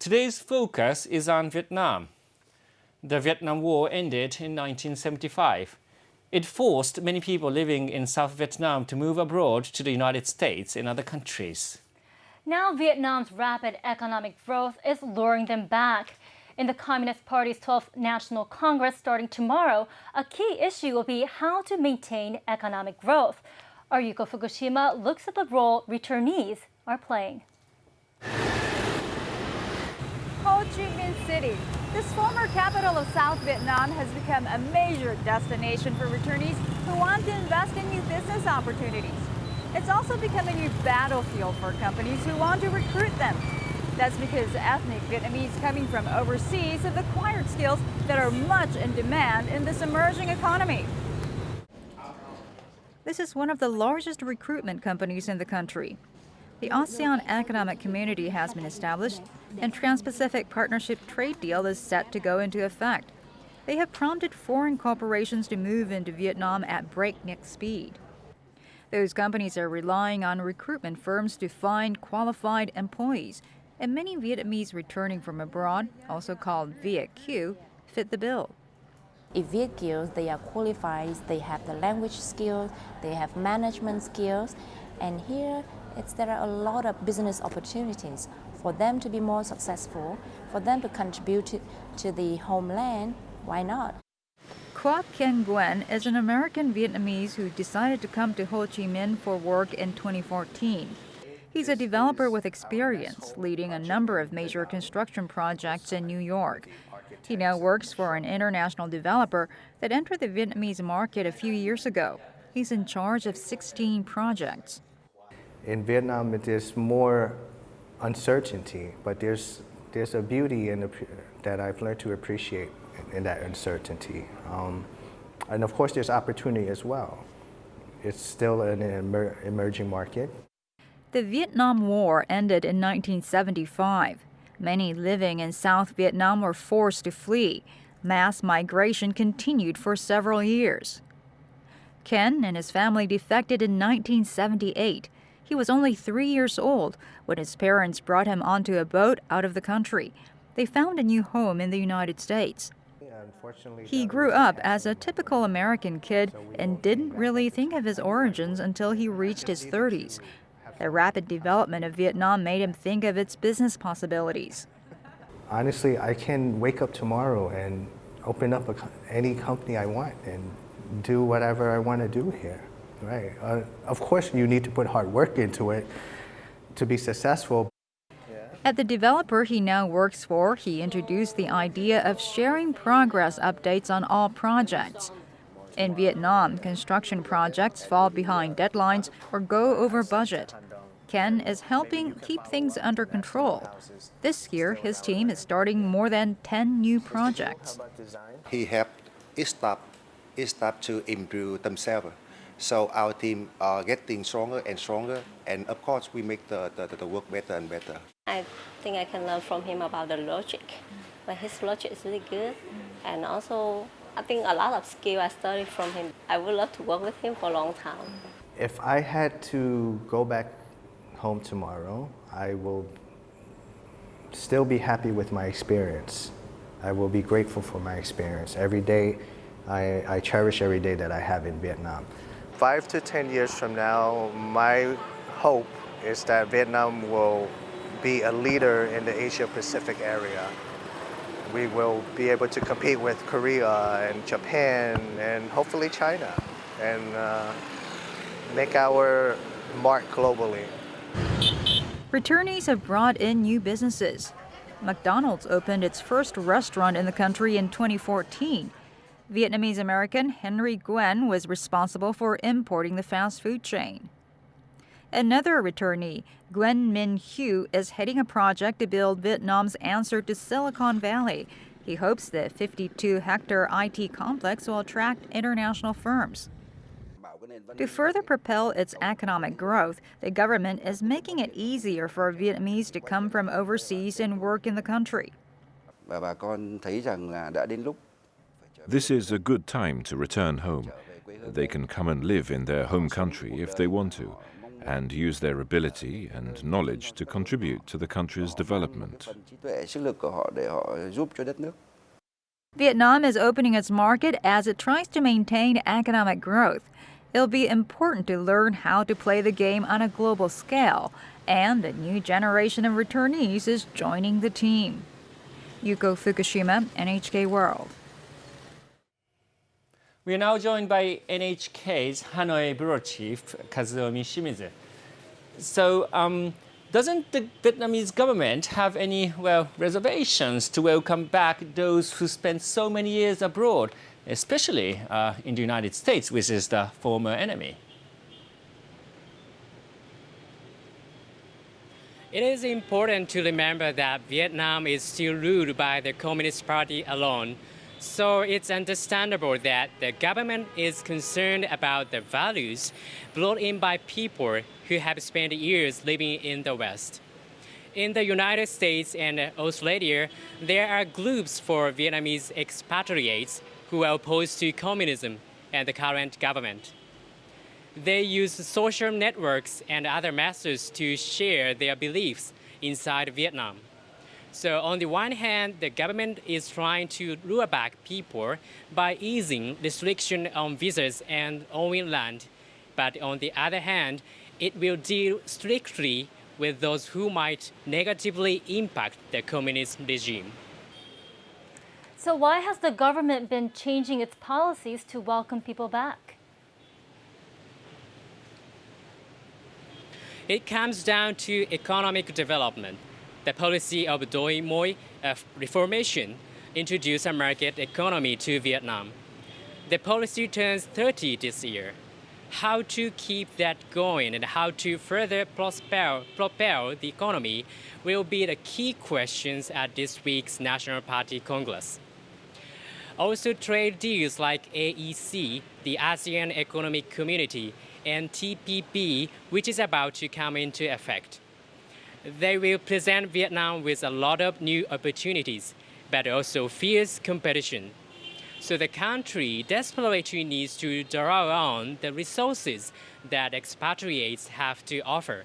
Today's focus is on Vietnam. The Vietnam War ended in 1975. It forced many people living in South Vietnam to move abroad to the United States and other countries. Now Vietnam's rapid economic growth is luring them back. In the Communist Party's 12th National Congress starting tomorrow, a key issue will be how to maintain economic growth. Our Yuko Fukushima looks at the role returnees are playing. Ho Chi Minh City. This former capital of South Vietnam has become a major destination for returnees who want to invest in new business opportunities. It's also become a new battlefield for companies who want to recruit them. That's because ethnic Vietnamese coming from overseas have acquired skills that are much in demand in this emerging economy. This is one of the largest recruitment companies in the country. The ASEAN Economic Community has been established, and Trans-Pacific Partnership trade deal is set to go into effect. They have prompted foreign corporations to move into Vietnam at breakneck speed. Those companies are relying on recruitment firms to find qualified employees, and many Vietnamese returning from abroad, also called Viet Kieu, fit the bill. In Viet Kieu, they are qualified, they have the language skills, they have management skills, and here there are a lot of business opportunities for them to be more successful, for them to contribute to the homeland. Why not? Quoc Kien Nguyen is an American Vietnamese who decided to come to Ho Chi Minh for work in 2014. He's a developer with experience, leading a number of major construction projects in New York. He now works for an international developer that entered the Vietnamese market a few years ago. He's in charge of 16 projects. In Vietnam, there's more uncertainty, but there's a beauty that I've learned to appreciate in that uncertainty. And of course, there's opportunity as well. It's still an emerging market. The Vietnam War ended in 1975. Many living in South Vietnam were forced to flee. Mass migration continued for several years. Ken and his family defected in 1978. He was only 3 years old when his parents brought him onto a boat out of the country. They found a new home in the United States. He grew up as a typical American kid and didn't really think of his origins until he reached his 30s. The rapid development of Vietnam made him think of its business possibilities. Honestly, I can wake up tomorrow and open up any company I want and do whatever I want to do here. Right. Of course, you need to put hard work into it to be successful. At the developer he now works for, he introduced the idea of sharing progress updates on all projects. In Vietnam, construction projects fall behind deadlines or go over budget. Ken is helping keep things under control. This year, his team is starting more than 10 new projects. He helped each staff to improve themselves. So our team are getting stronger and stronger, and of course we make the work better and better. I think I can learn from him about the logic. But his logic is really good, and also I think a lot of skill I studied from him. I would love to work with him for a long time. If I had to go back home tomorrow, I will still be happy with my experience. I will be grateful for my experience. Every day, I cherish every day that I have in Vietnam. 5 to 10 years from now, my hope is that Vietnam will be a leader in the Asia-Pacific area. We will be able to compete with Korea and Japan and hopefully China and make our mark globally. Returnees have brought in new businesses. McDonald's opened its first restaurant in the country in 2014. Vietnamese-American Henry Nguyen was responsible for importing the fast food chain. Another returnee, Nguyen Minh Hue, is heading a project to build Vietnam's answer to Silicon Valley. He hopes the 52-hectare IT complex will attract international firms. To further propel its economic growth, the government is making it easier for Vietnamese to come from overseas and work in the country. This is a good time to return home. They can come and live in their home country if they want to, and use their ability and knowledge to contribute to the country's development. Vietnam is opening its market as it tries to maintain economic growth. It'll be important to learn how to play the game on a global scale, and a new generation of returnees is joining the team. Yuko Fukushima, NHK World. We are now joined by NHK's Hanoi Bureau Chief, Kazuomi Shimizu. So, doesn't the Vietnamese government have any, reservations to welcome back those who spent so many years abroad, especially in the United States, which is the former enemy? It is important to remember that Vietnam is still ruled by the Communist Party alone. So it's understandable that the government is concerned about the values brought in by people who have spent years living in the West. In the United States and Australia, there are groups for Vietnamese expatriates who are opposed to communism and the current government. They use social networks and other methods to share their beliefs inside Vietnam. So on the one hand, the government is trying to lure back people by easing restrictions on visas and owning land. But on the other hand, it will deal strictly with those who might negatively impact the communist regime. So why has the government been changing its policies to welcome people back? It comes down to economic development. The policy of Doi Moi reformation introduced a market economy to Vietnam. The policy turns 30 this year. How to keep that going and how to further propel the economy will be the key questions at this week's National Party Congress. Also, trade deals like AEC, the ASEAN Economic Community, and TPP, which is about to come into effect. They will present Vietnam with a lot of new opportunities, but also fierce competition. So the country desperately needs to draw on the resources that expatriates have to offer.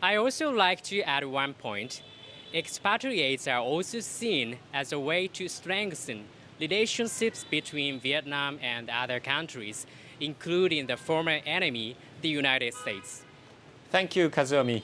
I also like to add one point. Expatriates are also seen as a way to strengthen relationships between Vietnam and other countries, including the former enemy, the United States. Thank you, Kazuomi.